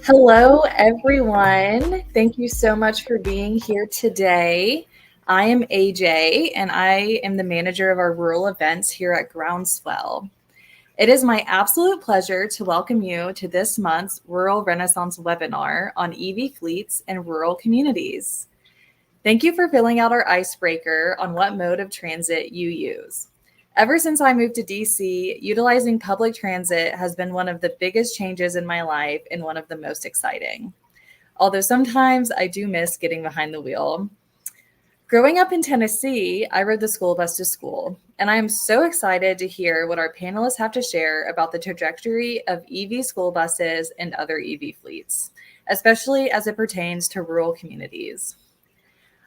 Hello, everyone. Thank you so much for being here today. I am AJ, and I am the manager of our rural events here at Groundswell. It is my absolute pleasure to welcome you to this month's Rural Renaissance webinar on EV fleets and rural communities. Thank you for filling out our icebreaker on what mode of transit you use. Ever since I moved to DC, utilizing public transit has been one of the biggest changes in my life and one of the most exciting. Although sometimes I do miss getting behind the wheel. Growing up in Tennessee, I rode the school bus to school, and I am so excited to hear what our panelists have to share about the trajectory of EV school buses and other EV fleets, especially as it pertains to rural communities.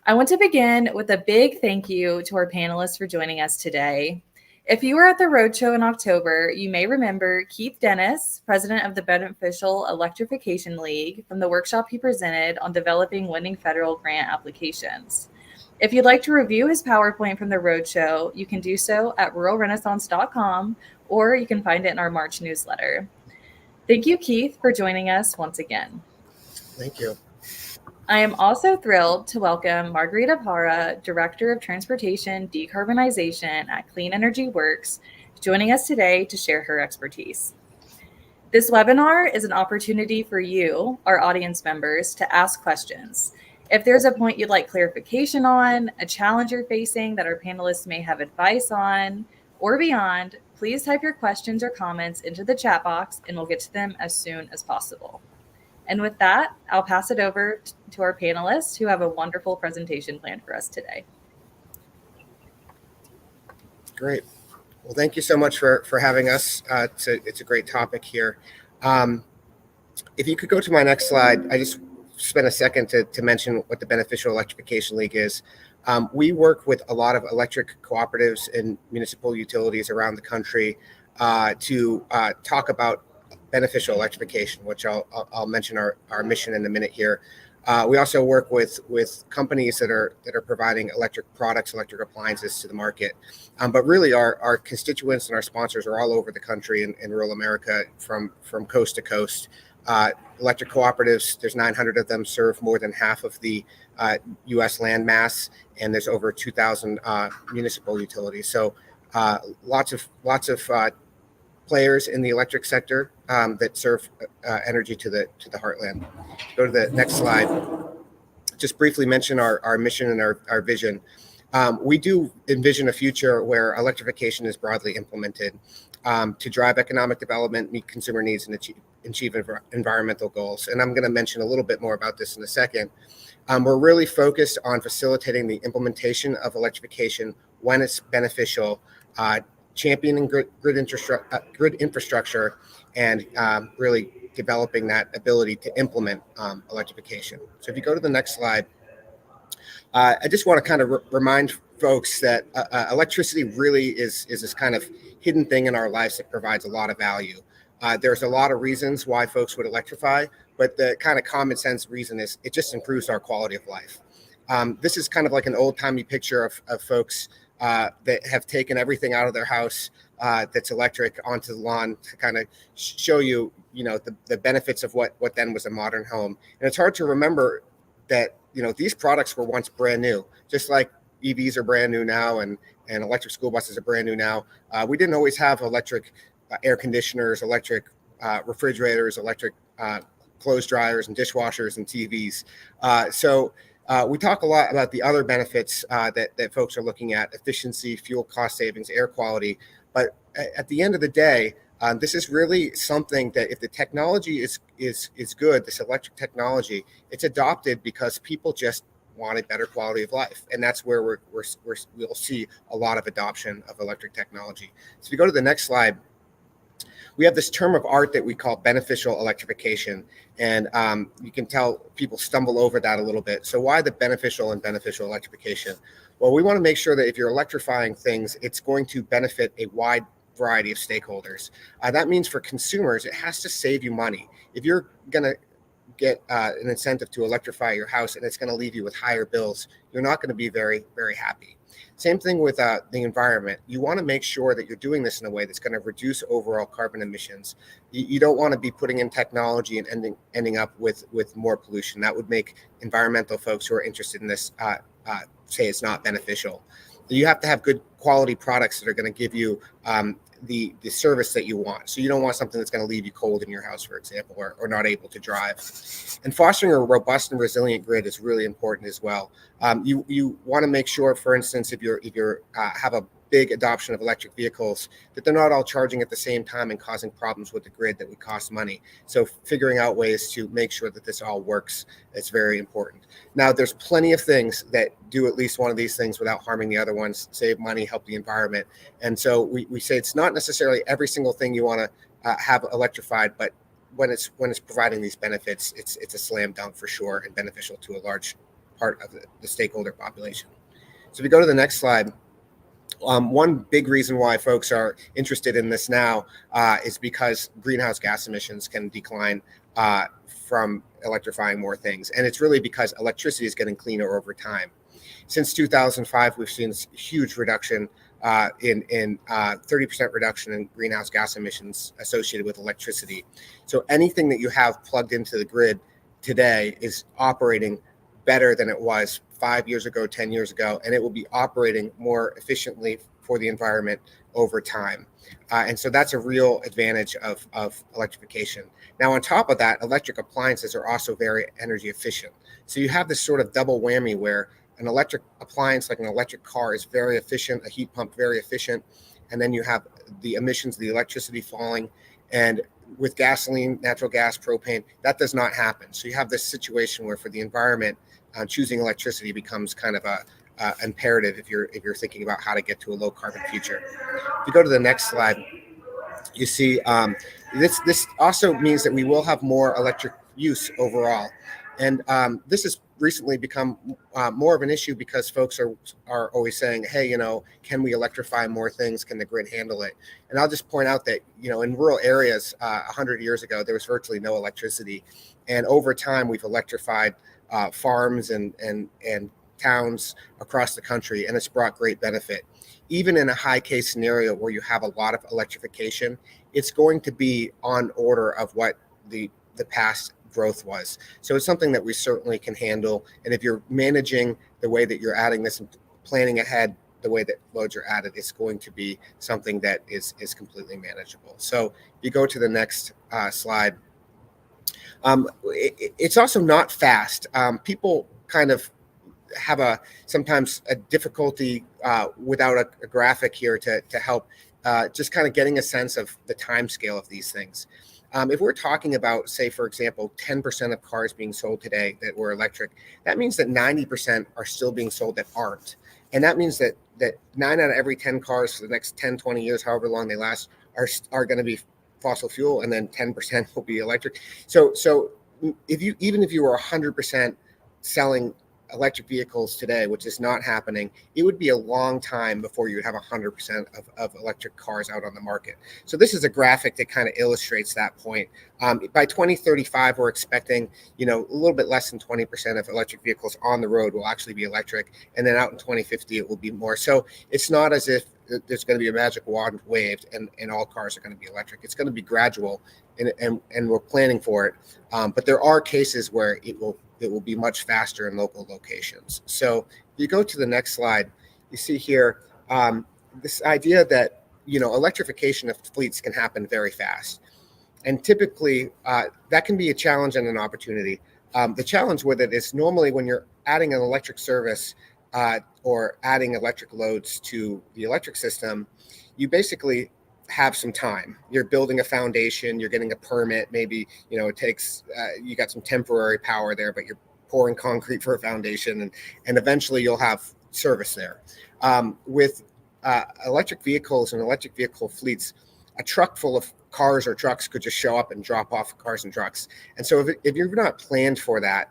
I want to begin with a big thank you to our panelists for joining us today. If you were at the roadshow in October, you may remember Keith Dennis, president of the Beneficial Electrification League, from the workshop he presented on developing winning federal grant applications. If you'd like to review his PowerPoint from the roadshow, you can do so at ruralrenaissance.com, or you can find it in our March newsletter. Thank you, Keith, for joining us once again. Thank you. I am also thrilled to welcome Margarita Parra, Director of Transportation Decarbonization at Clean Energy Works, joining us today to share her expertise. This webinar is an opportunity for you, our audience members, to ask questions. If there's a point you'd like clarification on, a challenge you're facing that our panelists may have advice on, or beyond, please type your questions or comments into the chat box and we'll get to them as soon as possible. And with that, I'll pass it over to our panelists who have a wonderful presentation planned for us today. Great. Well, thank you so much for having us. It's a great topic here. If you could go to my next slide, I just spent a second to mention what the Beneficial Electrification League is. We work with a lot of electric cooperatives and municipal utilities around the country to talk about beneficial electrification, which I'll mention our mission in a minute here. We also work with companies that are providing electric products, electric appliances to the market. But really, our constituents and our sponsors are all over the country in rural America, from coast to coast. Electric cooperatives, there's 900 of them, serve more than half of the U.S. land mass, and there's over 2,000 municipal utilities. So lots of players in the electric sector that serve energy to the heartland. Go to the next slide. Just briefly mention our mission and our vision. We do envision a future where electrification is broadly implemented to drive economic development, meet consumer needs, and achieve environmental goals. And I'm going to mention a little bit more about this in a second. We're really focused on facilitating the implementation of electrification when it's beneficial, championing grid infrastructure, and really developing that ability to implement electrification. So if you go to the next slide, I just want to kind of remind folks that electricity really is this kind of hidden thing in our lives that provides a lot of value. There's a lot of reasons why folks would electrify, but the kind of common sense reason is it just improves our quality of life. This is kind of like an old-timey picture of folks that have taken everything out of their house that's electric onto the lawn to kind of show you, the benefits of what then was a modern home. And it's hard to remember that, these products were once brand new, just like EVs are brand new now and electric school buses are brand new now. We didn't always have electric air conditioners, electric refrigerators, electric clothes dryers and dishwashers and TVs. So we talk a lot about the other benefits that folks are looking at: efficiency, fuel cost savings, air quality. But at the end of the day, this is really something that if the technology is good, this electric technology, it's adopted because people just want a better quality of life. And that's where we'll see a lot of adoption of electric technology. So if you go to the next slide, we have this term of art that we call beneficial electrification. And you can tell people stumble over that a little bit. So why the beneficial and beneficial electrification? Well, we want to make sure that if you're electrifying things, it's going to benefit a wide variety of stakeholders. That means for consumers, it has to save you money. If you're going to get an incentive to electrify your house and it's going to leave you with higher bills, you're not going to be very, very happy. Same thing with the environment. You want to make sure that you're doing this in a way that's going to reduce overall carbon emissions. You don't want to be putting in technology and ending up with more pollution. That would make environmental folks who are interested in this say it's not beneficial. You have to have good quality products that are going to give you the service that you want. So you don't want something that's going to leave you cold in your house, for example, or not able to drive. And fostering a robust and resilient grid is really important as well. You want to make sure, for instance, if you have big adoption of electric vehicles, that they're not all charging at the same time and causing problems with the grid that would cost money. So figuring out ways to make sure that this all works is very important. Now, there's plenty of things that do at least one of these things without harming the other ones, save money, help the environment. And so we say it's not necessarily every single thing you want to have electrified, but when it's providing these benefits, it's a slam dunk for sure and beneficial to a large part of the stakeholder population. So if we go to the next slide, one big reason why folks are interested in this now is because greenhouse gas emissions can decline from electrifying more things. And it's really because electricity is getting cleaner over time. Since 2005, we've seen a huge reduction in 30% reduction in greenhouse gas emissions associated with electricity. So anything that you have plugged into the grid today is operating better than it was 5 years ago, 10 years ago, and it will be operating more efficiently for the environment over time. And so that's a real advantage of electrification. Now, on top of that, electric appliances are also very energy efficient. So you have this sort of double whammy where an electric appliance like an electric car is very efficient, a heat pump very efficient, and then you have the emissions, the electricity falling. And with gasoline, natural gas, propane, that does not happen. So you have this situation where for the environment, choosing electricity becomes kind of a imperative if you're thinking about how to get to a low carbon future. If you go to the next slide, you see this also means that we will have more electric use overall. And this has recently become more of an issue because folks are always saying, hey, can we electrify more things? Can the grid handle it? And I'll just point out that, in rural areas 100 years ago, there was virtually no electricity. And over time, we've electrified farms and towns across the country, and it's brought great benefit. Even in a high case scenario where you have a lot of electrification, it's going to be on order of what the past growth was. So it's something that we certainly can handle. And if you're managing the way that you're adding this and planning ahead, the way that loads are added, it's going to be something that is completely manageable. So if you go to the next slide, it's also not fast. People kind of have sometimes a difficulty without a graphic here to help just kind of getting a sense of the time scale of these things. If we're talking about, say, for example, 10% of cars being sold today that were electric, that means that 90% are still being sold that aren't. And that means that 9 out of every 10 cars for the next 10, 20 years, however long they last, are going to be fossil fuel, and then 10% will be electric. So even if you were 100% selling electric vehicles today, which is not happening, it would be a long time before you would have 100% of electric cars out on the market. So this is a graphic that kind of illustrates that point. By 2035, we're expecting, a little bit less than 20% of electric vehicles on the road will actually be electric. And then out in 2050, it will be more. So it's not as if there's going to be a magic wand waved and all cars are going to be electric. It's going to be gradual, and we're planning for it. But there are cases where it will be much faster in local locations. So if you go to the next slide, you see here this idea that electrification of fleets can happen very fast. And typically that can be a challenge and an opportunity. The challenge with it is normally when you're adding an electric service or adding electric loads to the electric system, you basically have some time. You're building a foundation, you're getting a permit, maybe it takes you got some temporary power there, but you're pouring concrete for a foundation, and eventually you'll have service there. With electric vehicles and electric vehicle fleets, a truck full of cars or trucks could just show up and drop off cars and trucks. And so if you're not planned for that,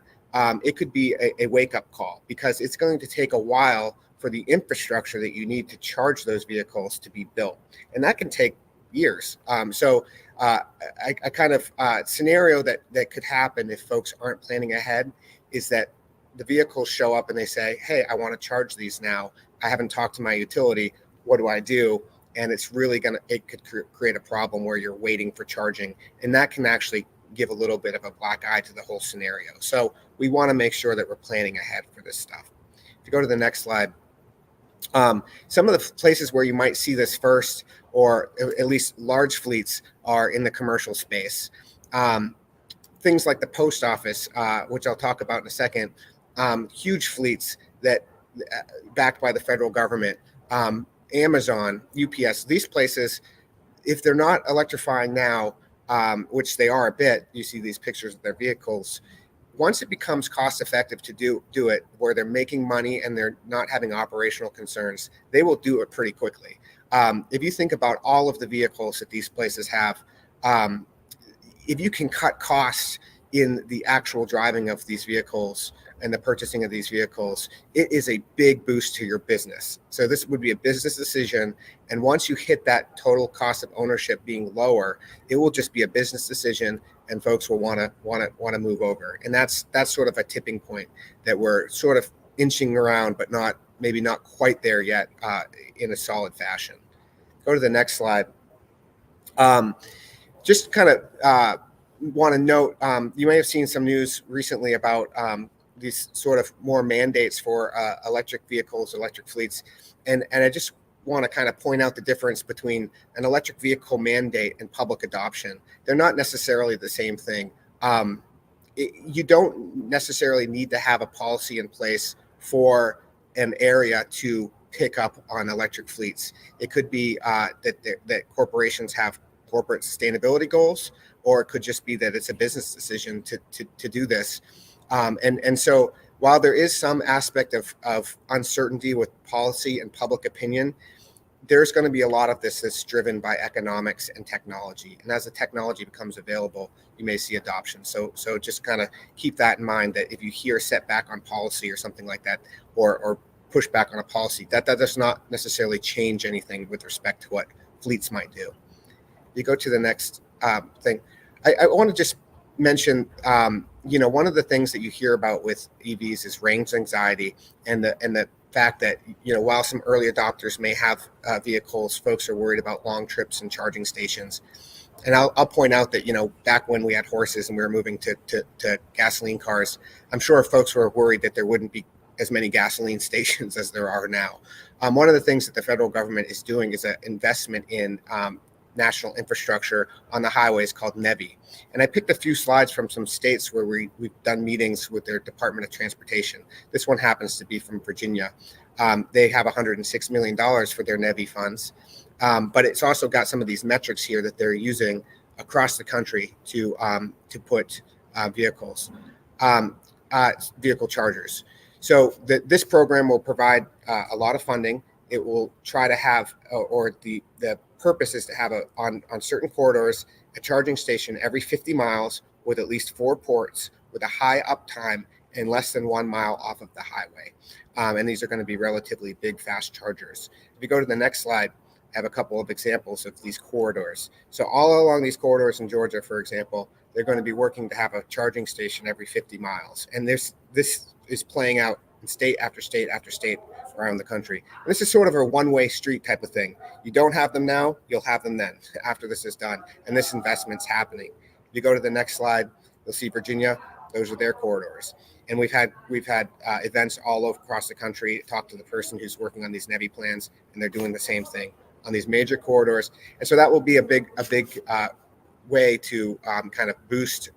it could be a wake-up call, because it's going to take a while for the infrastructure that you need to charge those vehicles to be built. And that can take years. So a kind of scenario that could happen if folks aren't planning ahead is that the vehicles show up and they say, hey, I want to charge these now. I haven't talked to my utility. What do I do? And it's really it could create a problem where you're waiting for charging. And that can actually give a little bit of a black eye to the whole scenario. So we want to make sure that we're planning ahead for this stuff. If you go to the next slide, some of the places where you might see this first, or at least large fleets, are in the commercial space. Things like the post office, which I'll talk about in a second, huge fleets that backed by the federal government. Amazon, UPS, these places, if they're not electrifying now, which they are a bit, you see these pictures of their vehicles. Once it becomes cost effective to do it, where they're making money and they're not having operational concerns, they will do it pretty quickly. If you think about all of the vehicles that these places have, if you can cut costs in the actual driving of these vehicles and the purchasing of these vehicles, it is a big boost to your business. So this would be a business decision. And once you hit that total cost of ownership being lower, it will just be a business decision, and folks will want to move over. And that's sort of a tipping point that we're sort of inching around, but maybe not quite there yet in a solid fashion. Go to the next slide. Just kind of want to note, you may have seen some news recently about these sort of more mandates for electric vehicles, electric fleets. And I just want to kind of point out the difference between an electric vehicle mandate and public adoption. They're not necessarily the same thing. You don't necessarily need to have a policy in place for an area to pick up on electric fleets. It could be that corporations have corporate sustainability goals, or it could just be that it's a business decision to do this. And so while there is some aspect of uncertainty with policy and public opinion, there's going to be a lot of this that's driven by economics and technology. And as the technology becomes available, you may see adoption. So just kind of keep that in mind, that if you hear setback on policy or something like that, or pushback on a policy, that does not necessarily change anything with respect to what fleets might do. You go to the next thing. I want to just mention, one of the things that you hear about with EVs is range anxiety, and the fact that, while some early adopters may have vehicles, folks are worried about long trips and charging stations. And I'll point out that, back when we had horses and we were moving to gasoline cars, I'm sure folks were worried that there wouldn't be as many gasoline stations as there are now. One of the things that the federal government is doing is an investment in national infrastructure on the highways called NEVI. And I picked a few slides from some states where we've done meetings with their Department of Transportation. This one happens to be from Virginia. They have $106 million for their NEVI funds. But it's also got some of these metrics here that they're using across the country to put vehicle chargers. So this program will provide a lot of funding. It will try to have, or the purpose is to have on certain corridors, a charging station every 50 miles with at least 4 ports with a high uptime and less than 1 mile off of the highway. And these are going to be relatively big, fast chargers. If you go to the next slide, I have a couple of examples of these corridors. So all along these corridors in Georgia, for example, they're going to be working to have a charging station every 50 miles. And this is playing out in state after state after state around the country. And this is sort of a one-way street type of thing. You don't have them now, you'll have them then after this is done. And this investment's happening. If you go to the next slide, you'll see Virginia. Those are their corridors. And we've had events all across the country, talk to the person who's working on these NEVI plans, and they're doing the same thing on these major corridors. And so that will be a big way to kind of boost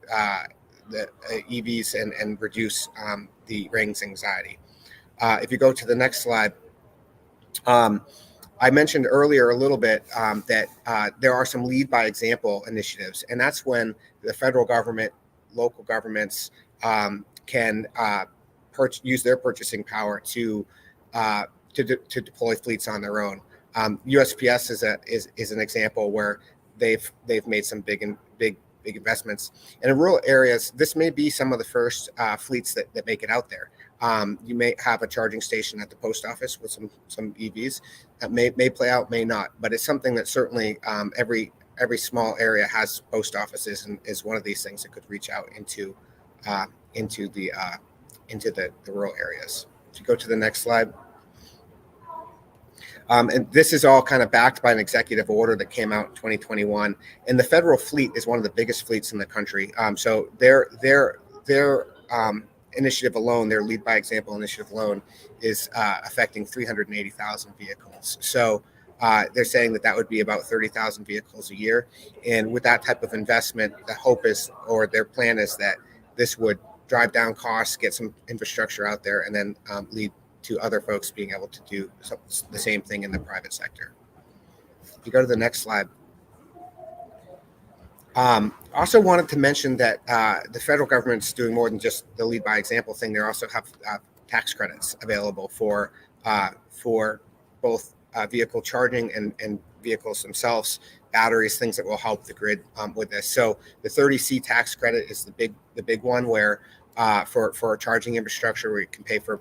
the EVs and reduce the range anxiety. If you go to the next slide, I mentioned earlier a little bit that there are some lead by example initiatives, and that's when the federal government, local governments can use their purchasing power to deploy fleets on their own. USPS is an example where they've made some big investments. And in rural areas, this may be some of the first fleets that make it out there. You may have a charging station at the post office with some EVs that may play out, may not, but it's something that certainly every small area has post offices, and is one of these things that could reach out into the rural areas. If you go to the next slide. And this is all kind of backed by an executive order that came out in 2021. And the federal fleet is one of the biggest fleets in the country. So their initiative alone, their lead by example initiative alone, is affecting 380,000 vehicles. So they're saying that would be about 30,000 vehicles a year. And with that type of investment, the hope is, or their plan is, that this would drive down costs, get some infrastructure out there, and then lead to other folks being able to do the same thing in the private sector. If you go to the next slide. Also wanted to mention that the federal government's doing more than just the lead by example thing. They also have tax credits available for both vehicle charging and vehicles themselves, batteries, things that will help the grid with this. So the 30C tax credit is the big one where for charging infrastructure where you can pay for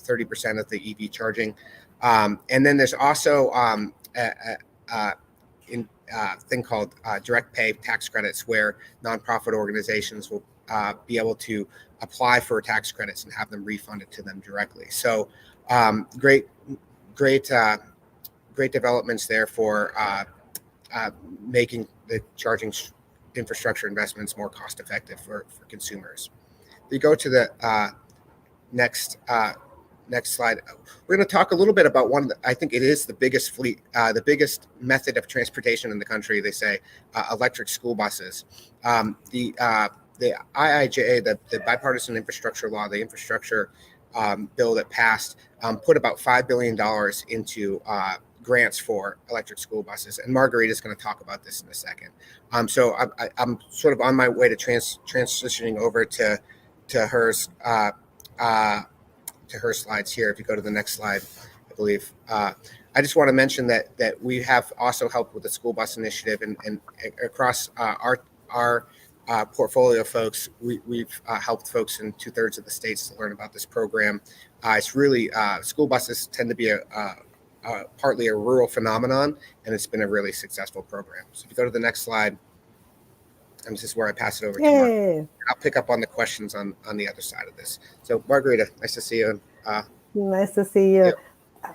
30% of the EV charging. And then there's also thing called direct pay tax credits, where nonprofit organizations will be able to apply for tax credits and have them refunded to them directly. So great developments there for making the charging infrastructure investments more cost effective for consumers. If you go to the next slide, we're going to talk a little bit about I think it is the biggest fleet, the biggest method of transportation in the country. They say electric school buses. The IIJA, the Bipartisan Infrastructure Law, the infrastructure bill that passed, put about $5 billion into grants for electric school buses. And Margarita is going to talk about this in a second. So I'm sort of on my way to transitioning over to hers. To her slides here. If you go to the next slide, I believe. I just want to mention that we have also helped with the school bus initiative, and across our portfolio of folks, we've helped folks in 2/3 of the states to learn about this program. It's really school buses tend to be partly a rural phenomenon, and it's been a really successful program. So if you go to the next slide, and this is where I pass it over to Mark. I'll pick up on the questions on the other side of this. So Margarita, nice to see you. Nice to see you. Yeah.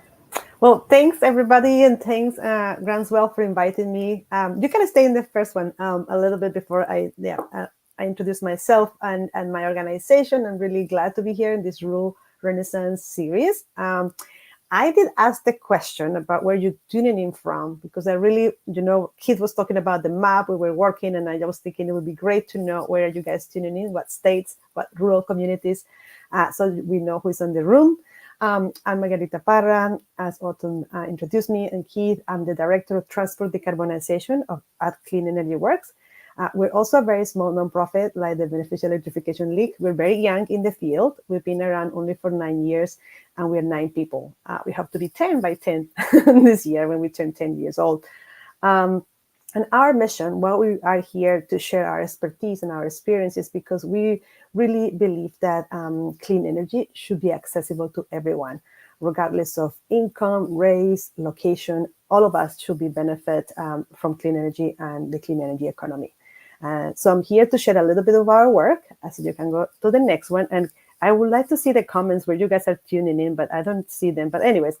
Well, thanks everybody, and thanks Groundswell for inviting me. You can stay in the first one a little bit before I introduce myself and my organization. I'm really glad to be here in this Rural Renaissance series. I did ask the question about where you're tuning in from, because I really, Keith was talking about the map we were working, and I was thinking it would be great to know where are you guys tuning in, what states, what rural communities, so we know who's in the room. I'm Margarita Parra, as Autumn introduced me, and Keith, I'm the Director of Transport Decarbonization at Clean Energy Works. We're also a very small nonprofit like the Beneficial Electrification League. We're very young in the field. We've been around only for 9 years, and we're 9 people. We have to be 10 by 10 this year when we turn 10 years old. And our mission, well, we are here to share our expertise and our experiences, because we really believe that clean energy should be accessible to everyone, regardless of income, race, location. All of us should be benefit from clean energy and the clean energy economy. So I'm here to share a little bit of our work, as you can go to the next one. And I would like to see the comments where you guys are tuning in, but I don't see them. But anyways,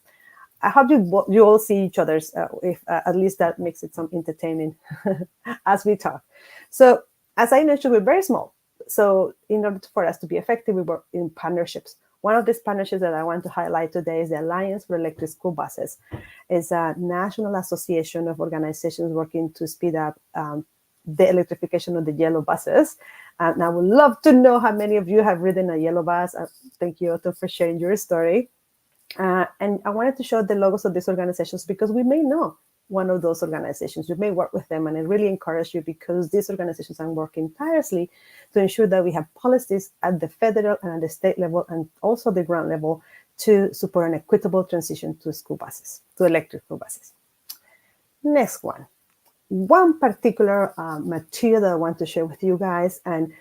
I hope you all see each other's, if at least that makes it some entertaining as we talk. So as I mentioned, we're very small. So in order for us to be effective, we work in partnerships. One of these partnerships that I want to highlight today is the Alliance for Electric School Buses. It's a national association of organizations working to speed up the electrification of the yellow buses. And I would love to know how many of you have ridden a yellow bus. Thank you, Otto, for sharing your story. And I wanted to show the logos of these organizations because we may know one of those organizations. You may work with them, and I really encourage you, because these organizations are working tirelessly to ensure that we have policies at the federal and at the state level, and also the ground level, to support an equitable transition to school buses, to electric school buses. Next one. One particular material that I want to share with you guys, and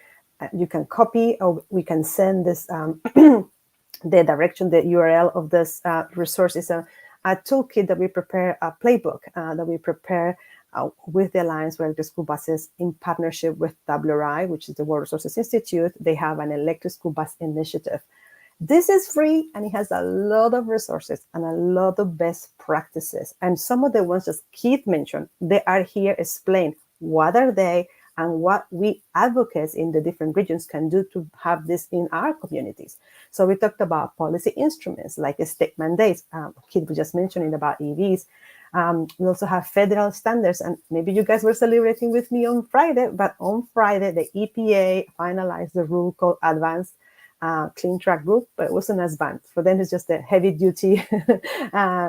you can copy, or we can send this, the direction, the URL of this resource is a toolkit that we prepare, a playbook that we prepare with the Alliance for Electric School Buses in partnership with WRI, which is the World Resources Institute. They have an electric school bus initiative. This is free, and it has a lot of resources and a lot of best practices. And some of the ones that Keith mentioned, they are here explained. What are they, and what we advocates in the different regions can do to have this in our communities. So we talked about policy instruments like state mandates. Keith was just mentioning about EVs. We also have federal standards, and maybe you guys were celebrating with me on Friday, but on Friday, the EPA finalized the rule called Advanced clean truck group, but it wasn't as bad. For them, it's just a heavy duty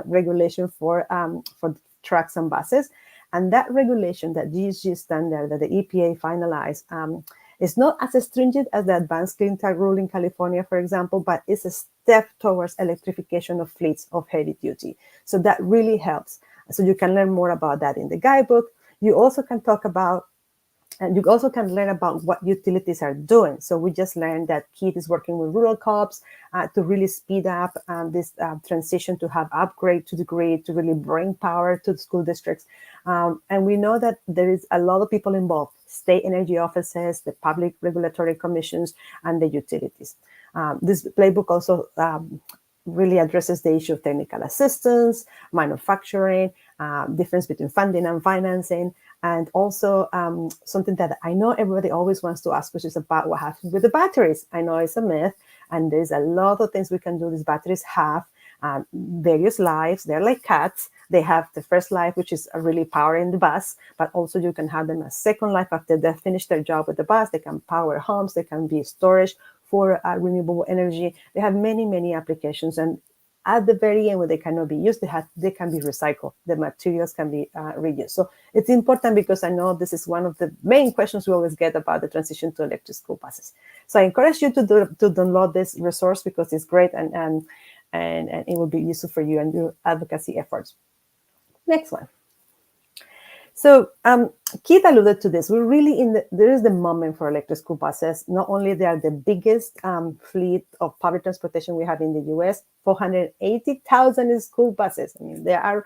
regulation for trucks and buses. And that regulation, that GHG standard that the EPA finalized, is not as stringent as the advanced clean truck rule in California, for example, but it's a step towards electrification of fleets of heavy duty. So that really helps. So you can learn more about that in the guidebook. You also can talk about, and you also can learn about what utilities are doing. So we just learned that Keith is working with rural co-ops to really speed up this transition to have upgrade to the grid, to really bring power to the school districts. And we know that there is a lot of people involved, state energy offices, the public regulatory commissions, and the utilities. This playbook also really addresses the issue of technical assistance, manufacturing, difference between funding and financing, and also something that I know everybody always wants to ask, which is about what happens with the batteries. I know it's a myth, and there's a lot of things we can do. These batteries have various lives. They're like cats. They have the first life, which is really powering the bus, but also you can have them a second life after they finish their job with the bus. They can power homes. They can be storage for renewable energy. They have many, many applications. And at the very end, when they cannot be used, they can be recycled. The materials can be reused. So it's important because I know this is one of the main questions we always get about the transition to electric school buses. So I encourage you to download this resource because it's great and it will be useful for you and your advocacy efforts. Next one. So Keith alluded to this. We're really there is the moment for electric school buses. Not only they are the biggest fleet of public transportation we have in the US, 480,000 school buses. I mean, they are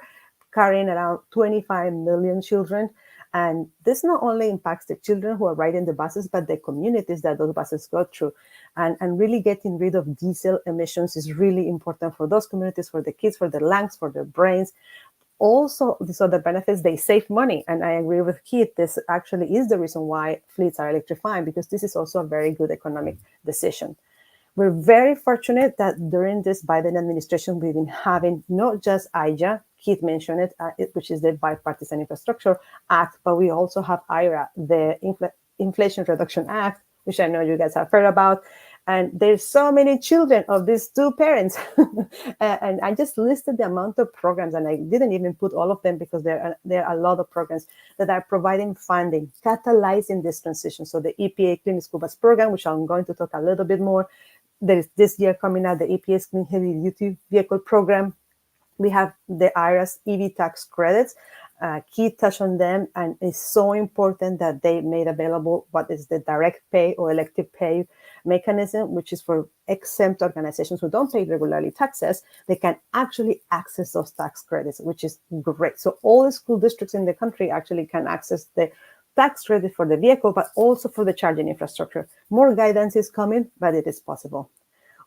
carrying around 25 million children. And this not only impacts the children who are riding the buses, but the communities that those buses go through. And really getting rid of diesel emissions is really important for those communities, for the kids, for their lungs, for their brains. Also, these other benefits, they save money. And I agree with Keith, this actually is the reason why fleets are electrifying, because this is also a very good economic decision. We're very fortunate that during this Biden administration, we've been having not just IJA, Keith mentioned it, which is the Bipartisan Infrastructure Act, but we also have IRA, the Inflation Reduction Act, which I know you guys have heard about. And there's so many children of these two parents. And I just listed the amount of programs, and I didn't even put all of them because there are a lot of programs that are providing funding, catalyzing this transition. So the EPA Clean School Bus Program, which I'm going to talk a little bit more. There is this year coming out, the EPA's Clean Heavy Duty Vehicle Program. We have the IRA's EV tax credits. Keith touched on them, and it's so important that they made available what is the direct pay or elective pay mechanism, which is for exempt organizations who don't pay regularly taxes. They can actually access those tax credits, which is great. So all the school districts in the country actually can access the tax credit for the vehicle, but also for the charging infrastructure. More guidance is coming, but it is possible.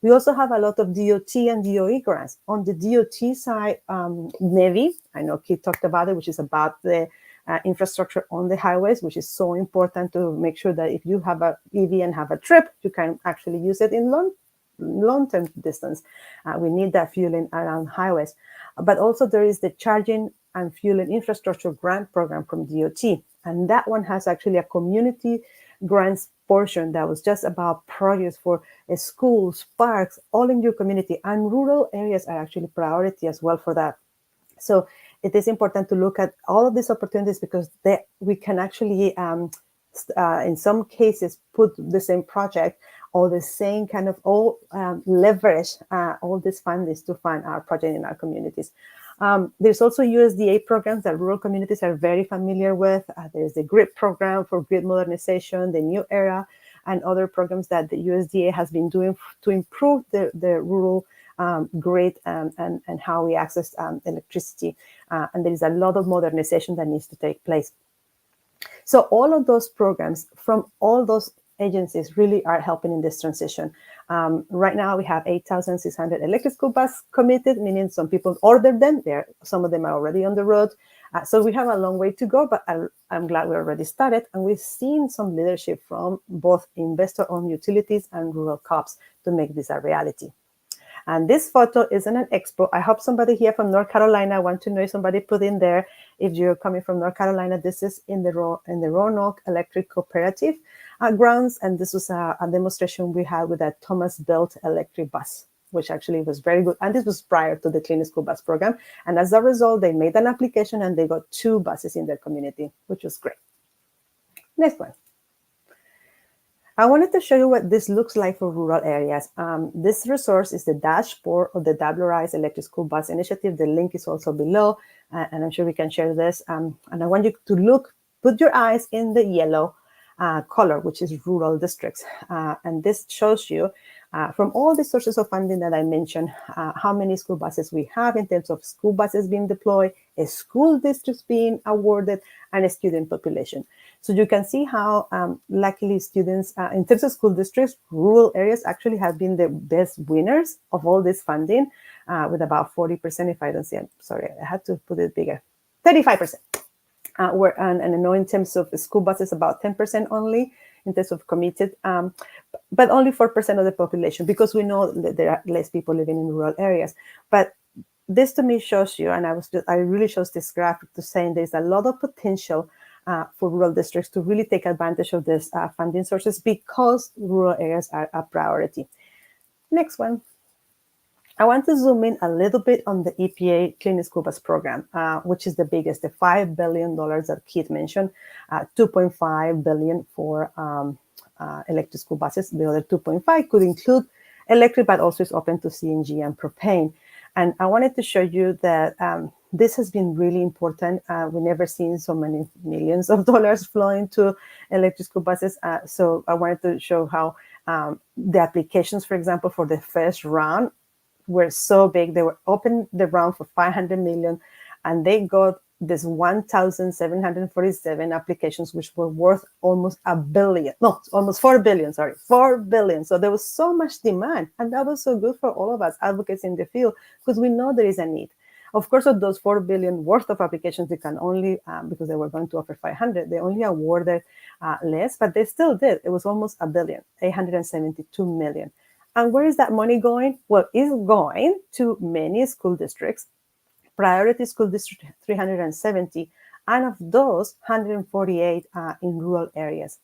We also have a lot of DOT and DOE grants. On the DOT side, NEVI, I know Keith talked about it, which is about the infrastructure on the highways, which is so important to make sure that if you have a EV and have a trip, you can actually use it in long-term distance. We need that fueling around highways. But also there is the charging and fueling infrastructure grant program from DOT. And that one has actually a community grants portion that was just about projects for schools, parks, all in your community, and rural areas are actually priority as well for that. So it is important to look at all of these opportunities because we can actually, in some cases, put the same project or the same kind of leverage all these fundings to fund our project in our communities. There's also USDA programs that rural communities are very familiar with. There's the GRID program for grid modernization, the New Era, and other programs that the USDA has been doing to improve the rural grid and how we access electricity. And there is a lot of modernization that needs to take place. So all of those programs from all those agencies really are helping in this transition. Right now, we have 8,600 electric school buses committed, meaning some people ordered them. Some of them are already on the road. So we have a long way to go, but I'm glad we already started. And we've seen some leadership from both investor-owned utilities and rural co-ops to make this a reality. And this photo is in an expo. I hope somebody here from North Carolina, I want to know if somebody put in there. If you're coming from North Carolina, this is in the Roanoke Electric Cooperative grounds, and this was a demonstration we had with a Thomas-built electric bus, which actually was very good. And this was prior to the Clean School Bus Program. And as a result, they made an application and they got 2 buses in their community, which was great. Next one. I wanted to show you what this looks like for rural areas. This resource is the dashboard of the WRI's Electric School Bus Initiative. The link is also below, and I'm sure we can share this. And I want you to put your eyes in the yellow color, which is rural districts. And this shows you from all the sources of funding that I mentioned, how many school buses we have in terms of school buses being deployed, school districts being awarded, and a student population. So you can see how luckily students, in terms of school districts, rural areas actually have been the best winners of all this funding with about 40%, if I don't see it. Sorry, I had to put it bigger, 35%. And I know in terms of school buses, about 10% only in terms of committed, but only 4% of the population, because we know that there are less people living in rural areas. But this to me shows you, and I really chose this graphic to say there's a lot of potential for rural districts to really take advantage of this funding sources, because rural areas are a priority. Next one. I want to zoom in a little bit on the EPA Clean School Bus Program, which is the biggest, the $5 billion that Keith mentioned, $2.5 billion for electric school buses. The other 2.5 could include electric, but also is open to CNG and propane. And I wanted to show you that this has been really important. We've never seen so many millions of dollars flowing to electric school buses. So I wanted to show how the applications, for example, for the first round were so big. They were open the round for 500 million, and they got this 1,747 applications, which were worth almost $1 billion. No, almost $4 billion, sorry, $4 billion. So there was so much demand, and that was so good for all of us advocates in the field, because we know there is a need. Of course, of those $4 billion worth of applications, they can only, because they were going to offer 500, they only awarded less, but they still did. It was almost $1 billion, 872 million. And where is that money going? Well, it's going to many school districts, priority school district 370, and of those, 148 in rural areas.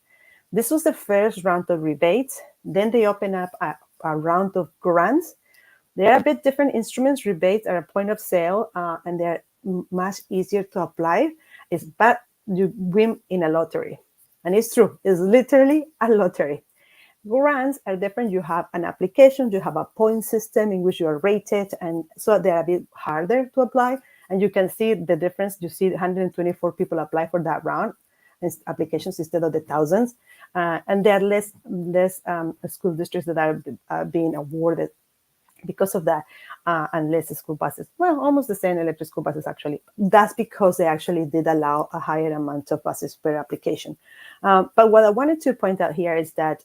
This was the first round of rebates. Then they open up a round of grants. They are a bit different instruments. Rebates are a point of sale, and they're much easier to apply. But you win in a lottery. And it's true. It's literally a lottery. Grants are different. You have an application, you have a point system in which you are rated, and so they're a bit harder to apply. And you can see the difference. You see 124 people apply for that round applications instead of the thousands. And there are less school districts that are being awarded because of that, and less school buses. Well, almost the same electric school buses, actually. That's because they actually did allow a higher amount of buses per application. But what I wanted to point out here is that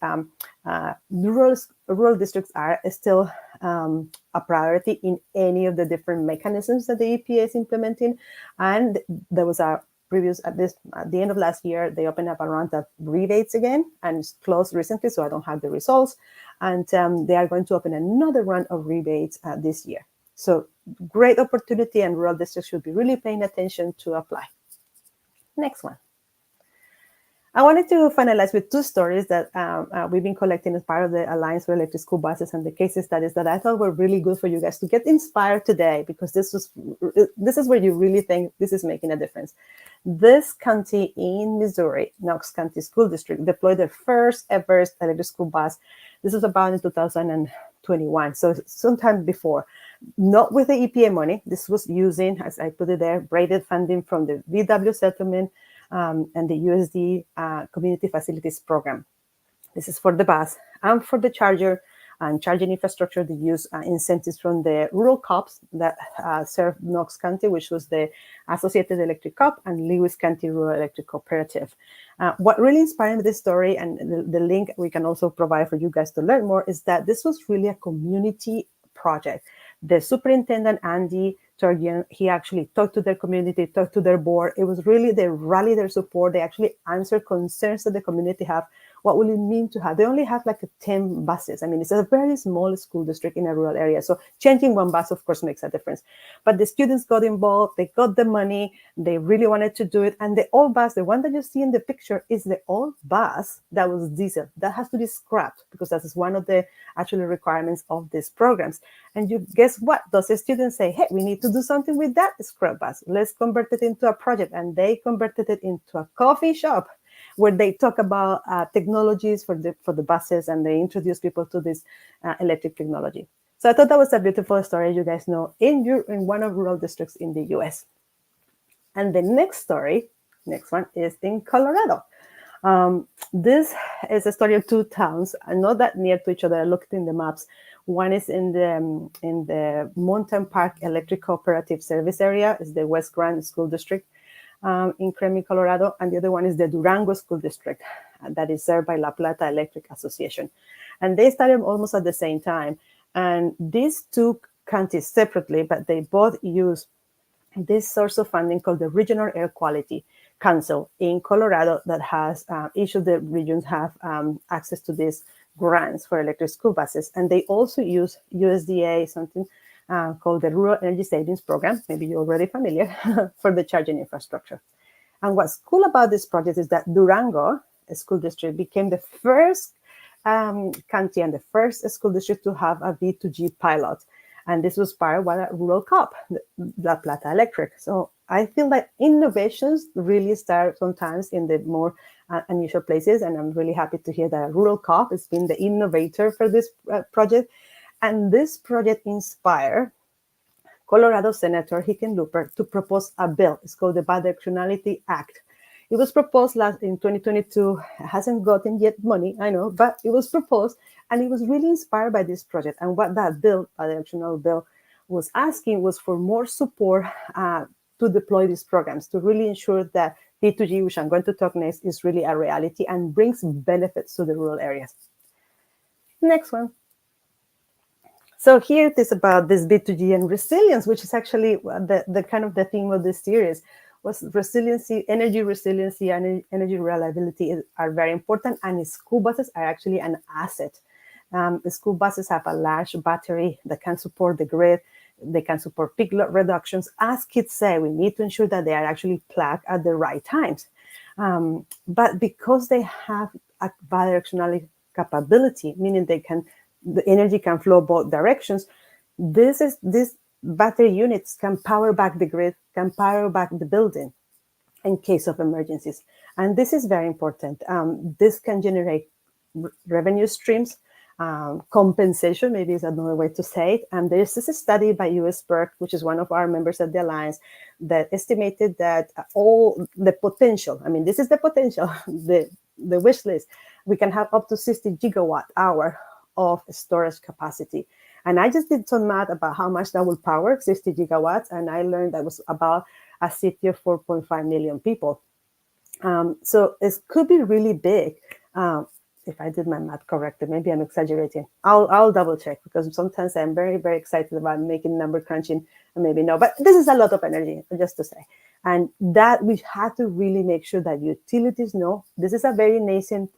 rural districts are still a priority in any of the different mechanisms that the EPA is implementing. And there was a previous, at the end of last year, they opened up a round of rebates again, and it's closed recently, so I don't have the results. And they are going to open another round of rebates this year. So great opportunity, and rural districts should be really paying attention to apply. Next one. I wanted to finalize with 2 stories that we've been collecting as part of the Alliance for Electric School Buses, and the case studies that I thought were really good for you guys to get inspired today, because this is where you really think this is making a difference. This county in Missouri, Knox County School District, deployed their first ever electric school bus. This was about in 2021, so sometime before. Not with the EPA money. This was using, as I put it there, braided funding from the VW settlement, and the USD Community Facilities Program. This is for the bus and for the charger and charging infrastructure. They use incentives from the rural co-ops that serve Knox County, which was the Associated Electric Co-op and Lewis County Rural Electric Cooperative. What really inspired me this story, and the link we can also provide for you guys to learn more, is that this was really a community project. The superintendent, Andy Turgeon, he actually talked to their community, talked to their board. It was really, they rallied their support. They actually answered concerns that the community have What will it mean to have? They only have like 10 buses. I mean, it's a very small school district in a rural area. So changing one bus, of course, makes a difference. But the students got involved. They got the money. They really wanted to do it. And the old bus, the one that you see in the picture, is the old bus that was diesel. That has to be scrapped because that is one of the actual requirements of these programs. And you guess what? Those students say, hey, we need to do something with that scrap bus. Let's convert it into a project. And they converted it into a coffee shop where they talk about technologies for the buses, and they introduce people to this electric technology. So I thought that was a beautiful story, you guys know, in one of rural districts in the US. And the next one is in Colorado. This is a story of two towns, not that near to each other. I looked in the maps. One is in the Mountain Park Electric Cooperative Service Area, is the West Grand School District in Cremy, Colorado, and the other one is the Durango School District that is served by La Plata Electric Association. And they started almost at the same time. And these two counties separately, but they both use this source of funding called the Regional Air Quality Council in Colorado that has, each of the regions have access to these grants for electric school buses. And they also use USDA, something called the Rural Energy Savings Program, maybe you're already familiar, for the charging infrastructure. And what's cool about this project is that Durango School District became the first county and the first school district to have a V2G pilot. And this was powered by a rural co-op, La Plata Electric. So I feel that innovations really start sometimes in the more unusual places. And I'm really happy to hear that rural co-op has been the innovator for this project. And this project inspired Colorado Senator Hickenlooper to propose a bill. It's called the Bidirectionality Act. It was proposed in 2022. It hasn't gotten yet money, I know, but it was proposed, and it was really inspired by this project. And what that bill, bidirectional bill, was asking was for more support to deploy these programs, to really ensure that V2G, which I'm going to talk next, is really a reality and brings benefits to the rural areas. Next one. So here it is about this V2G and resilience, which is actually the kind of the theme of this series. Was resiliency, energy resiliency, and energy reliability are very important, and school buses are actually an asset. The school buses have a large battery that can support the grid. They can support peak load reductions. As kids say, we need to ensure that they are actually plugged at the right times. But because they have a bidirectional capability, meaning the energy can flow both directions, these battery units can power back the grid, can power back the building in case of emergencies. And this is very important. This can generate revenue streams, compensation, maybe is another way to say it. And there's this study by US Berk, which is one of our members of the Alliance, that estimated that all the potential, I mean, this is the potential, the wish list, we can have up to 60 gigawatt hour of storage capacity. And I just did some math about how much that will power, 60 gigawatts, and I learned that was about a city of 4.5 million people. So it could be really big. If I did my math correctly, maybe I'm exaggerating. I'll double check, because sometimes I'm very, very excited about making number crunching, and maybe no, but this is a lot of energy, just to say. And that we have to really make sure that utilities know, this is a very nascent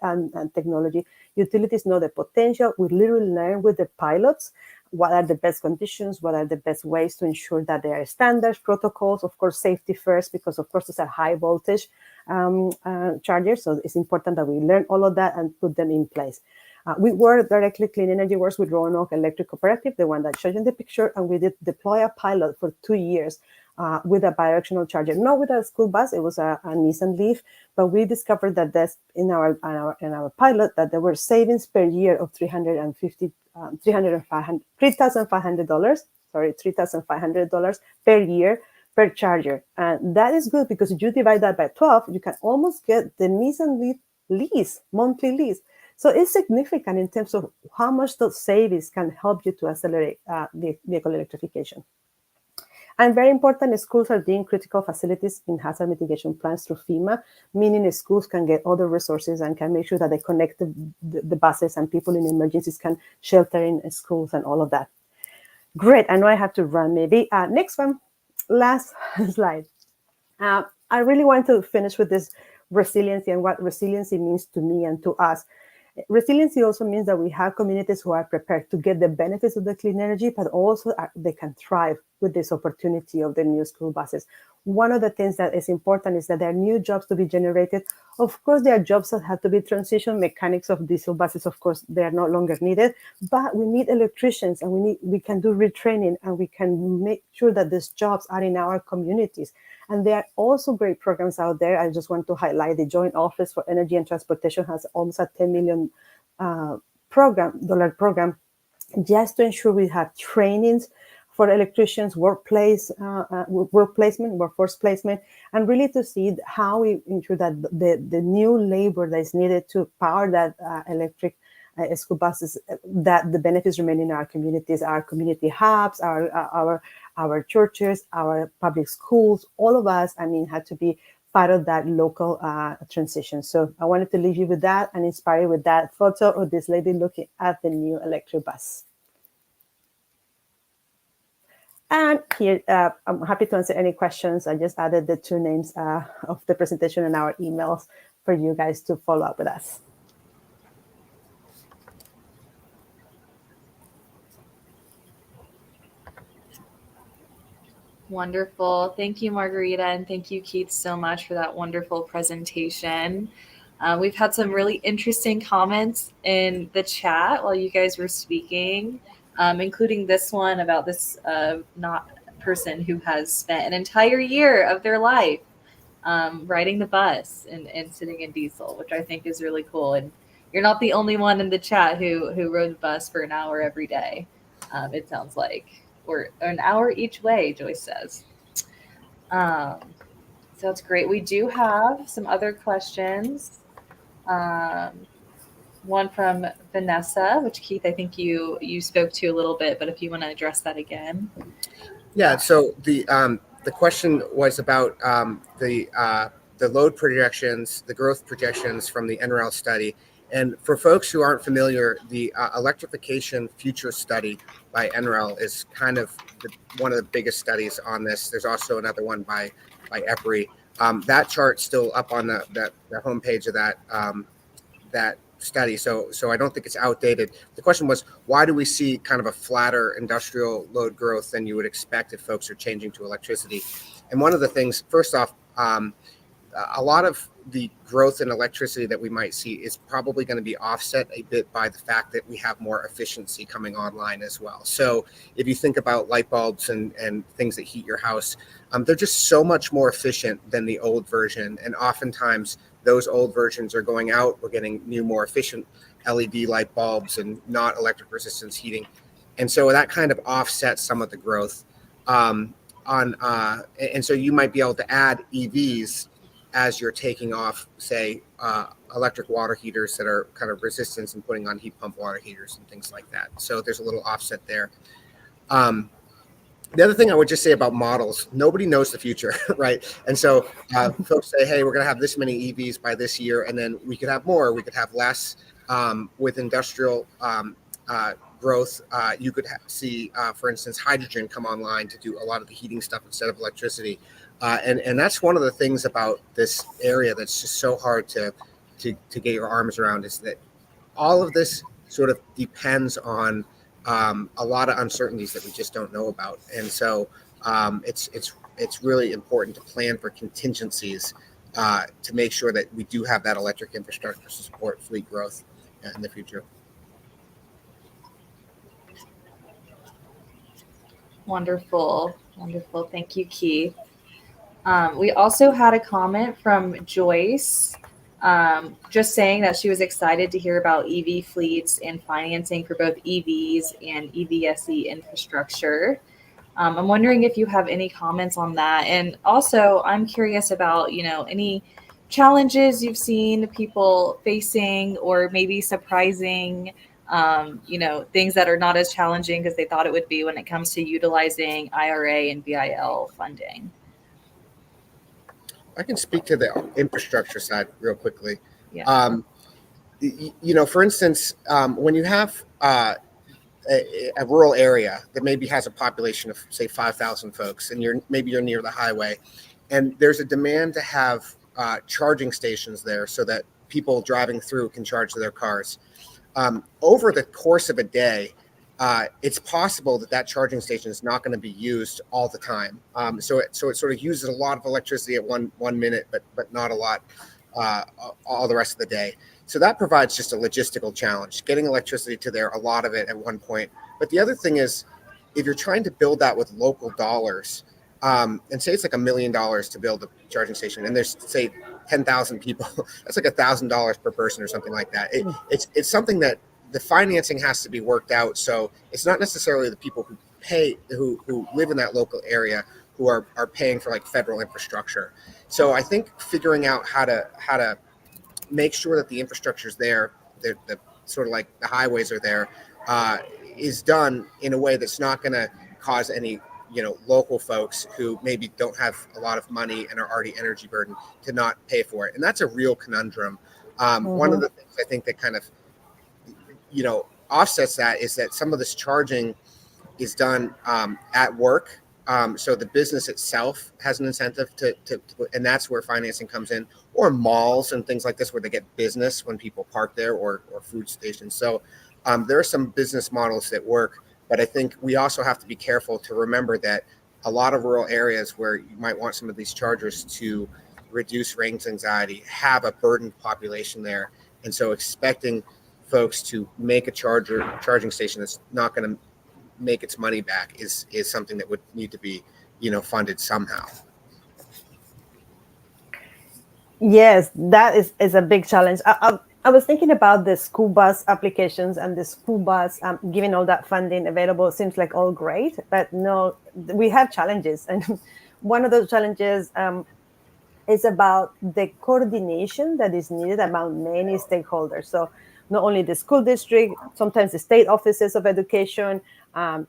technology. Utilities know the potential. We literally learn with the pilots what are the best conditions, what are the best ways to ensure that there are standards, protocols, of course, safety first, because of course, it's a high voltage charger. So it's important that we learn all of that and put them in place. We work directly, Clean Energy works with Roanoke Electric Cooperative, the one that showed you in the picture, and we did deploy a pilot for 2 years with a bidirectional charger, not with a school bus. It was a Nissan Leaf, but we discovered that that's in our pilot that there were savings per year of $3,500 per year per charger. And that is good, because if you divide that by 12, you can almost get the Nissan Leaf lease, monthly lease. So it's significant in terms of how much those savings can help you to accelerate the vehicle electrification. And very important, schools are deemed critical facilities in hazard mitigation plans through FEMA, meaning schools can get other resources and can make sure that they connect the buses, and people in emergencies can shelter in schools and all of that. Great, I know I have to run maybe. Next one, last slide. I really want to finish with this resiliency and what resiliency means to me and to us. Resiliency also means that we have communities who are prepared to get the benefits of the clean energy, but also they can thrive with this opportunity of the new school buses. One of the things that is important is that there are new jobs to be generated. Of course, there are jobs that have to be transitioned. Mechanics of diesel buses, of course, they are no longer needed, but we need electricians, and we can do retraining, and we can make sure that these jobs are in our communities. And there are also great programs out there. I just want to highlight the Joint Office for Energy and Transportation has almost a $10 million program just to ensure we have trainings for electricians, workforce placement, and really to see how we ensure that the new labor that is needed to power that electric school buses, that the benefits remain in our communities, our community hubs, our churches, our public schools. All of us, had to be part of that local transition. So I wanted to leave you with that and inspire you with that photo of this lady looking at the new electric bus. And here, I'm happy to answer any questions. I just added the 2 names of the presentation in our emails for you guys to follow up with us. Wonderful. Thank you, Margarita, and thank you, Keith, so much for that wonderful presentation. We've had some really interesting comments in the chat while you guys were speaking, including this one about this person who has spent an entire year of their life riding the bus and sitting in diesel, which I think is really cool. And you're not the only one in the chat who rode the bus for an hour every day, it sounds like. Or an hour each way, Joyce says. So that's great. We do have some other questions. One from Vanessa, which Keith, I think you spoke to a little bit, but if you want to address that again. Yeah. So the question was about the load projections, the growth projections from the NREL study. And for folks who aren't familiar, the Electrification Future Study by NREL is kind of one of the biggest studies on this. There's also another one by EPRI. That chart's still up on the homepage of that study, so I don't think it's outdated. The question was, why do we see kind of a flatter industrial load growth than you would expect if folks are changing to electricity? And one of the things, first off, a lot of the growth in electricity that we might see is probably going to be offset a bit by the fact that we have more efficiency coming online as well. So if you think about light bulbs and things that heat your house, they're just so much more efficient than the old version. And oftentimes those old versions are going out. We're getting new, more efficient LED light bulbs and not electric resistance heating. And so that kind of offsets some of the growth. And so you might be able to add EVs as you're taking off, say, electric water heaters that are kind of resistance and putting on heat pump water heaters and things like that. So there's a little offset there. The other thing I would just say about models, nobody knows the future, right? And so folks say, hey, we're going to have this many EVs by this year, and then we could have more, we could have less. With industrial growth, you could see, for instance, hydrogen come online to do a lot of the heating stuff instead of electricity. And that's one of the things about this area that's just so hard to get your arms around, is that all of this sort of depends on a lot of uncertainties that we just don't know about. And so it's really important to plan for contingencies to make sure that we do have that electric infrastructure to support fleet growth in the future. Wonderful. Wonderful. Thank you, Keith. We also had a comment from Joyce, just saying that she was excited to hear about EV fleets and financing for both EVs and EVSE infrastructure. I'm wondering if you have any comments on that. And also, I'm curious about, any challenges you've seen people facing, or maybe surprising, things that are not as challenging as they thought it would be when it comes to utilizing IRA and BIL funding. I can speak to the infrastructure side real quickly. Yeah. For instance, when you have a rural area that maybe has a population of, say, 5,000 folks, and you're near the highway, and there's a demand to have charging stations there so that people driving through can charge their cars. Over the course of a day, it's possible that charging station is not going to be used all the time. So it sort of uses a lot of electricity at one minute, but not a lot all the rest of the day. So that provides just a logistical challenge, getting electricity to there, a lot of it at one point. But the other thing is, if you're trying to build that with local dollars, and say it's like $1 million to build a charging station, and there's say 10,000 people, that's like $1,000 per person or something like that. It's something that the financing has to be worked out. So it's not necessarily the people who live in that local area who are paying for like federal infrastructure. So I think figuring out how to make sure that the infrastructure is there, the sort of like the highways are there, is done in a way that's not going to cause any local folks who maybe don't have a lot of money and are already energy burdened to not pay for it. And that's a real conundrum. One of the things I think that kind of offsets that is that some of this charging is done at work. So the business itself has an incentive to and that's where financing comes in, or malls and things like this where they get business when people park there, or food stations. So there are some business models that work, but I think we also have to be careful to remember that a lot of rural areas where you might want some of these chargers to reduce range anxiety have a burdened population there. And so expecting folks to make a charging station that's not going to make its money back is something that would need to be funded somehow. Yes, that is a big challenge. I was thinking about the school bus applications and the school bus giving all that funding available. It seems like all great, but no, we have challenges. And one of those challenges is about the coordination that is needed among many stakeholders. So not only the school district, sometimes the state offices of education, and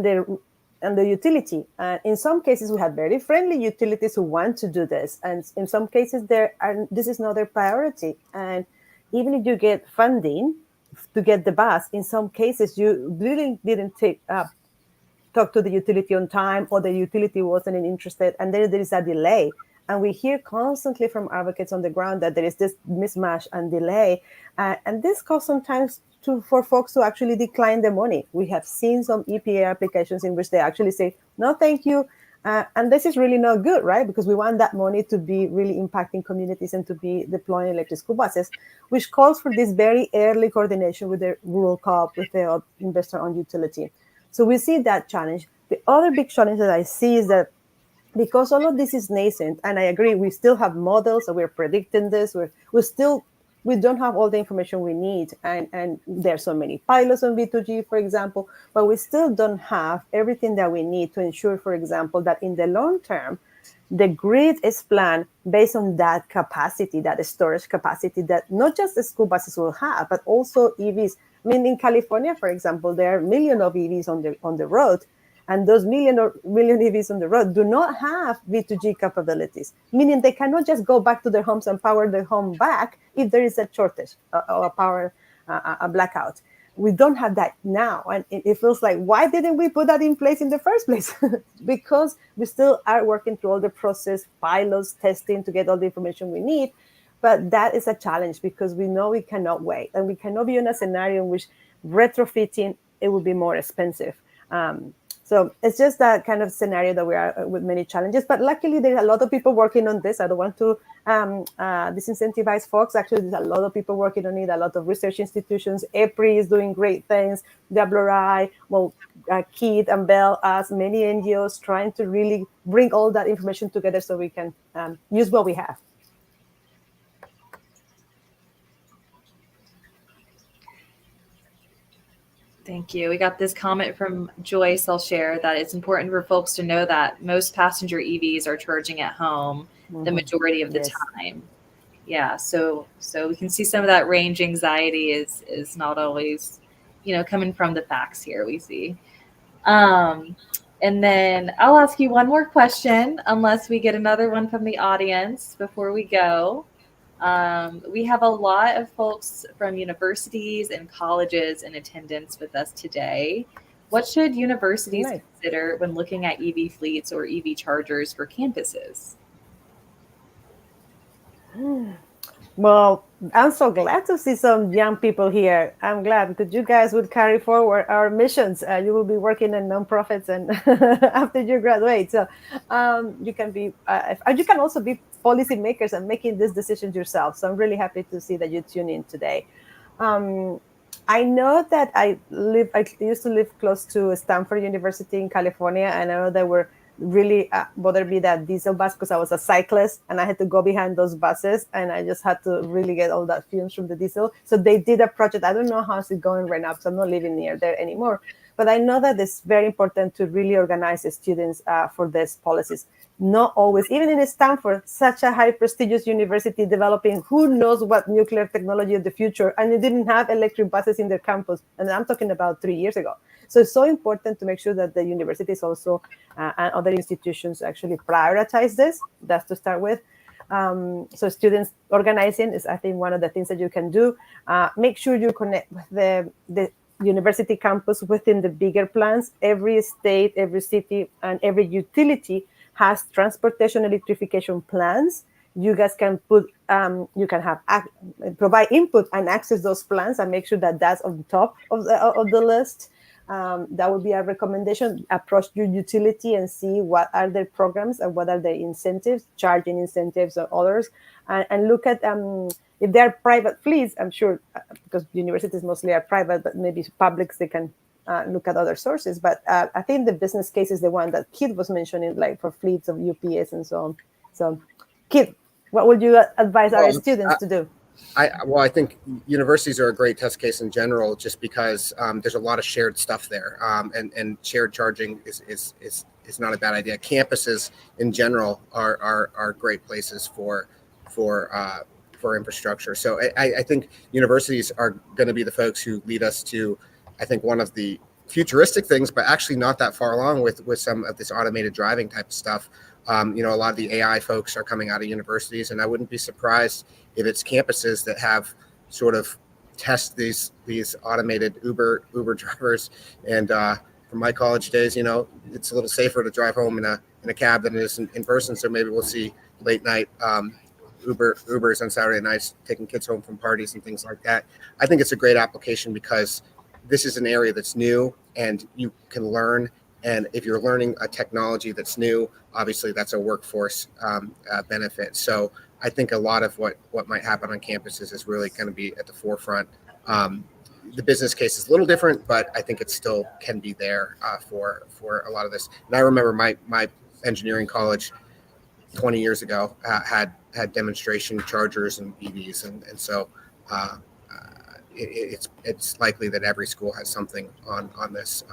the utility. In some cases, we have very friendly utilities who want to do this. And in some cases, this is not their priority. And even if you get funding to get the bus, in some cases, you really didn't talk to the utility on time, or the utility wasn't interested, and then there is a delay. And we hear constantly from advocates on the ground that there is this mismatch and delay. And this causes sometimes for folks to actually decline the money. We have seen some EPA applications in which they actually say, no, thank you. And this is really not good, right? Because we want that money to be really impacting communities and to be deploying electric school buses, which calls for this very early coordination with the rural co-op, with the investor-owned utility. So we see that challenge. The other big challenge that I see is that because all of this is nascent, and I agree, we still have models, and we're predicting this, we don't have all the information we need. And there's so many pilots on V2G, for example, but we still don't have everything that we need to ensure, for example, that in the long term, the grid is planned based on that capacity, that storage capacity that not just the school buses will have, but also EVs. I mean, in California, for example, there are millions of EVs on the road. And those million EVs on the road do not have V2G capabilities, meaning they cannot just go back to their homes and power their home back if there is a shortage or a blackout. We don't have that now. And it feels like, why didn't we put that in place in the first place? Because we still are working through all the process, pilots, testing to get all the information we need. But that is a challenge because we know we cannot wait. And we cannot be in a scenario in which retrofitting, it will be more expensive. So it's just that kind of scenario that we are with many challenges. But luckily, there's a lot of people working on this. I don't want to disincentivize folks. Actually, there's a lot of people working on it, a lot of research institutions. EPRI is doing great things. WRI, Keith and Bell, as many NGOs trying to really bring all that information together so we can use what we have. Thank you. We got this comment from Joyce. I'll share that it's important for folks to know that most passenger EVs are charging at home the majority of the time. Yeah, so we can see some of that range anxiety is not always, coming from the facts here we see. And then I'll ask you one more question, unless we get another one from the audience before we go. We have a lot of folks from universities and colleges in attendance with us today. What should universities consider when looking at EV fleets or EV chargers for campuses? Well, I'm so glad to see some young people here. I'm glad that you guys would carry forward our missions. You will be working in nonprofits and after you graduate. So you can be, you can also be policymakers and making these decisions yourself. So I'm really happy to see that you tune in today. Um, I know that I used to live close to Stanford University in California, and I know there were really bothered me that diesel bus because I was a cyclist and I had to go behind those buses and I just had to really get all that fumes from the diesel. So they did a project. I don't know how's it going right now because I'm not living near there anymore. But I know that it's very important to really organize the students for these policies. Not always, even in Stanford, such a high prestigious university developing who knows what nuclear technology of the future, and it didn't have electric buses in their campus. And I'm talking about 3 years ago. So it's so important to make sure that the universities also and other institutions actually prioritize this. That's to start with. So students organizing is, I think, one of the things that you can do. Make sure you connect with the university campus within the bigger plans. Every state, every city, and every utility has transportation electrification plans. You guys can you can have provide input and access those plans and make sure that that's on top of the list. That would be a recommendation. Approach your utility and see what are their programs and what are their incentives, charging incentives or others, and look at if they are private fleets. I'm sure because universities mostly are private, but maybe publics they can look at other sources. But I think the business case is the one that Kit was mentioning, like for fleets of UPS and so on. So, Kit, what would you advise our students to do? I think universities are a great test case in general, just because there's a lot of shared stuff there, and shared charging is not a bad idea. Campuses in general are great places for infrastructure. So I think universities are going to be the folks who lead us to, I think, one of the futuristic things, but actually not that far along with some of this automated driving type of stuff. A lot of the AI folks are coming out of universities, and I wouldn't be surprised if it's campuses that have sort of test these automated Uber drivers. And from my college days, it's a little safer to drive home in a cab than it is in person. So maybe we'll see late night Ubers on Saturday nights taking kids home from parties and things like that. I think it's a great application because this is an area that's new and you can learn. And if you're learning a technology that's new, obviously that's a workforce benefit. So I think a lot of what might happen on campuses is really going to be at the forefront. The business case is a little different, but I think it still can be there for a lot of this. And I remember my engineering college 20 years ago had demonstration chargers and EVs, and so it's likely that every school has something on this.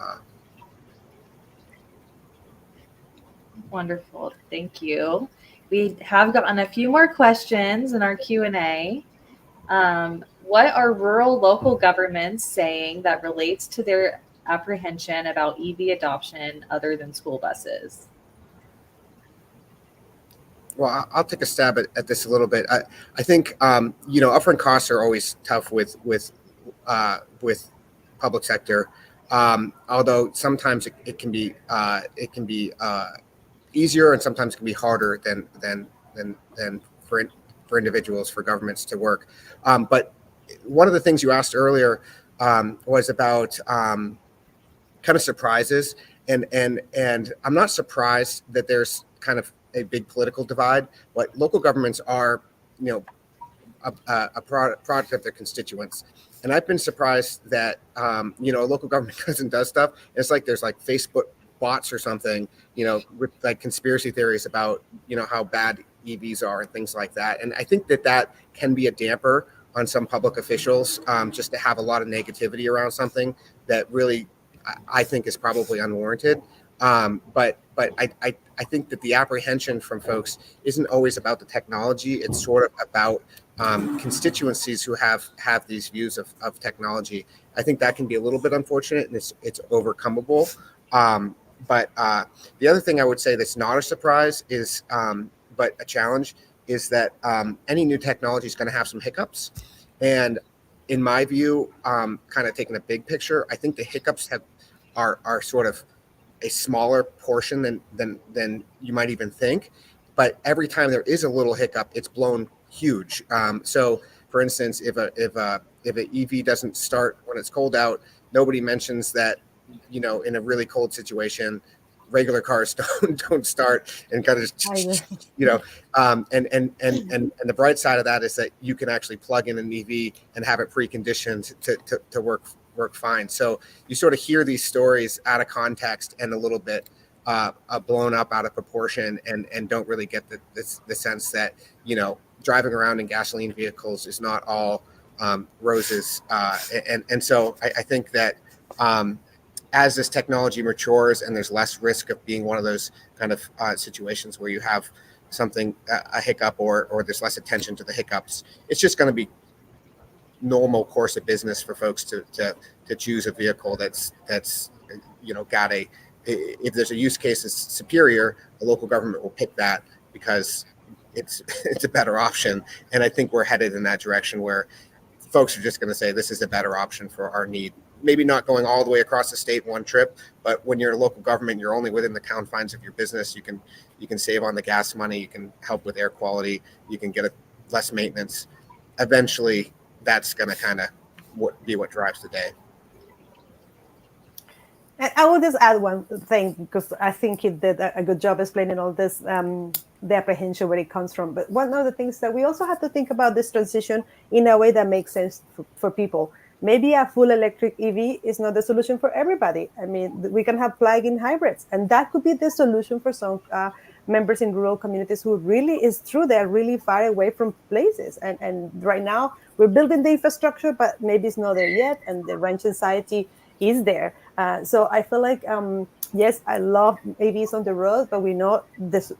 Wonderful. Thank you. We have gotten a few more questions in our Q&A. What are rural local governments saying that relates to their apprehension about EV adoption other than school buses? Well, I'll take a stab at this a little bit. I think upfront costs are always tough with public sector, although sometimes it can be easier and sometimes it can be harder than for individuals, for governments to work. But one of the things you asked earlier was about kind of surprises, and I'm not surprised that there's kind of a big political divide. But local governments are, a product of their constituents. And I've been surprised that, a local government goes and does stuff. It's like there's like Facebook bots or something, with like conspiracy theories about, how bad EVs are and things like that. And I think that can be a damper on some public officials, just to have a lot of negativity around something that really, I think, is probably unwarranted. But I think that the apprehension from folks isn't always about the technology. It's sort of about constituencies who have these views of technology. I think that can be a little bit unfortunate, and it's overcomable. But the other thing I would say that's not a surprise is, but a challenge, is that any new technology is going to have some hiccups. And in my view, kind of taking a big picture, I think the hiccups are sort of a smaller portion than you might even think. But every time there is a little hiccup, it's blown huge. So, for instance, if an EV doesn't start when it's cold out, nobody mentions that, in a really cold situation, regular cars don't start, and kind of and the bright side of that is that you can actually plug in an EV and have it preconditioned to work fine. So you sort of hear these stories out of context and a little bit blown up out of proportion, and don't really get the sense that driving around in gasoline vehicles is not all roses. And so I think that as this technology matures and there's less risk of being one of those kind of situations where you have something, a hiccup, or there's less attention to the hiccups, it's just going to be normal course of business for folks to choose a vehicle that's got if there's a use case that's superior, the local government will pick that because it's a better option. And I think we're headed in that direction where folks are just going to say this is a better option for our need. Maybe not going all the way across the state one trip, but when you're a local government, you're only within the confines of your business. You can save on the gas money. You can help with air quality. You can get less maintenance. Eventually, that's going to kind of be what drives the day. I will just add one thing, because I think he did a good job explaining all this, the apprehension where it comes from. But one of the things that we also have to think about this transition in a way that makes sense for people. Maybe a full electric EV is not the solution for everybody. I mean, we can have plug-in hybrids, and that could be the solution for some members in rural communities who really is true. They're really far away from places. And right now we're building the infrastructure, but maybe it's not there yet. And the ranch anxiety is there. So I feel like, yes, I love AVs on the road, but we know the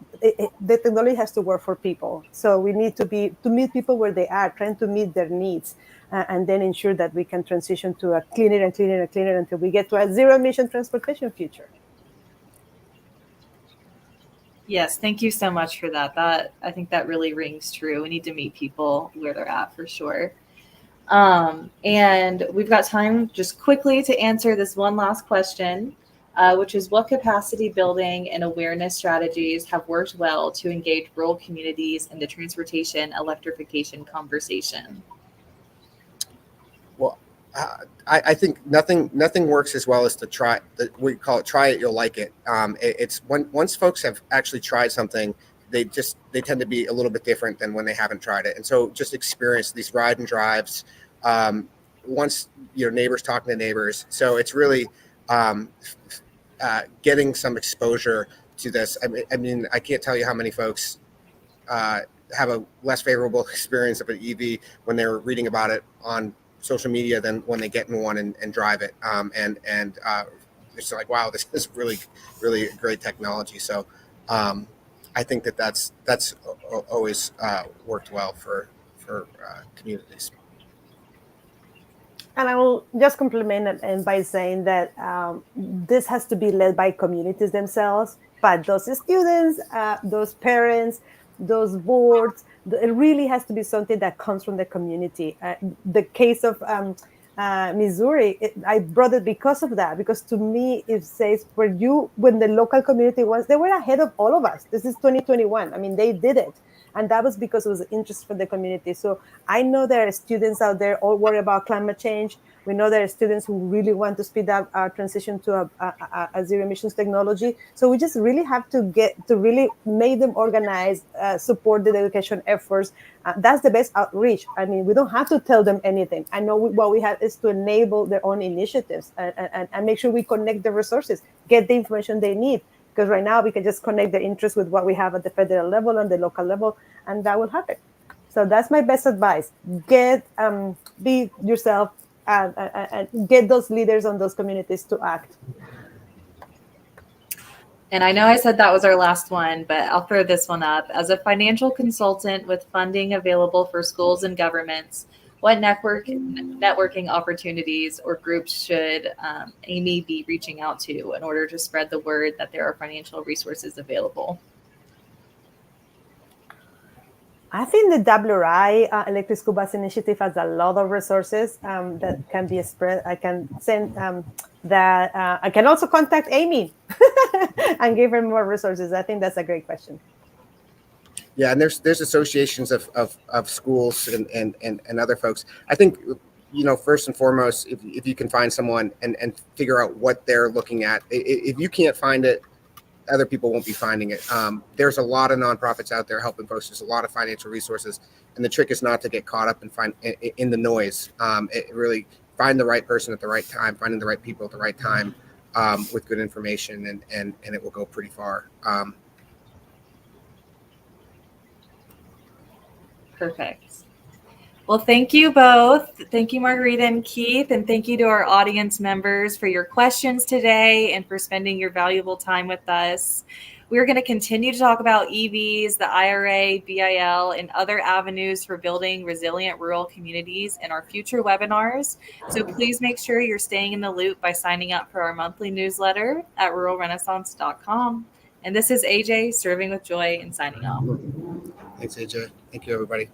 technology has to work for people. So we need to meet people where they are, trying to meet their needs, and then ensure that we can transition to a cleaner and cleaner and cleaner until we get to a zero emission transportation future. Yes, thank you so much for that. I think that really rings true. We need to meet people where they're at for sure. And we've got time just quickly to answer this one last question, which is what capacity building and awareness strategies have worked well to engage rural communities in the transportation electrification conversation? Well, I think nothing works as well as to try. We call it try it, you'll like it. It's once folks have actually tried something, they tend to be a little bit different than when they haven't tried it. And so just experience these ride and drives, once neighbors talking to neighbors. So it's really getting some exposure to this. I mean, I can't tell you how many folks have a less favorable experience of an EV when they're reading about it on social media than when they get in one and drive it. And it's like, wow, this is really, really great technology. So I think that's always worked well for communities. And I will just compliment it by saying that this has to be led by communities themselves, but those students, those parents, those boards, it really has to be something that comes from the community. The case of Missouri, I brought it because of that, because to me, it says when the local community they were ahead of all of us. This is 2021. I mean, they did it. And that was because it was interest for the community. So I know there are students out there all worried about climate change. We know there are students who really want to speed up our transition to a zero emissions technology. So we just really have to really make them organize, support the education efforts. That's the best outreach. I mean, we don't have to tell them anything. I know what we have is to enable their own initiatives and make sure we connect the resources, get the information they need. Because right now we can just connect the interest with what we have at the federal level and the local level, and that will happen. So that's my best advice. Be yourself and get those leaders on those communities to act. And I know I said that was our last one, but I'll throw this one up. As a financial consultant with funding available for schools and governments, what networking opportunities or groups should Amy be reaching out to in order to spread the word that there are financial resources available? I think the WRI Electric School Bus Initiative has a lot of resources that can be spread. I can send that. I can also contact Amy and give her more resources. I think that's a great question. Yeah, and there's associations of schools and other folks. I think, first and foremost, if you can find someone and figure out what they're looking at, if you can't find it, other people won't be finding it. There's a lot of nonprofits out there helping folks. There's a lot of financial resources, and the trick is not to get caught up and find in the noise. It really find the right person at the right time, finding the right people at the right time, with good information, and it will go pretty far. Perfect. Well, thank you both. Thank you, Margarita and Keith, and thank you to our audience members for your questions today and for spending your valuable time with us. We're going to continue to talk about EVs, the IRA, BIL, and other avenues for building resilient rural communities in our future webinars. So please make sure you're staying in the loop by signing up for our monthly newsletter at ruralrenaissance.com. And this is AJ, serving with joy and signing off. Thanks, AJ. Thank you, everybody.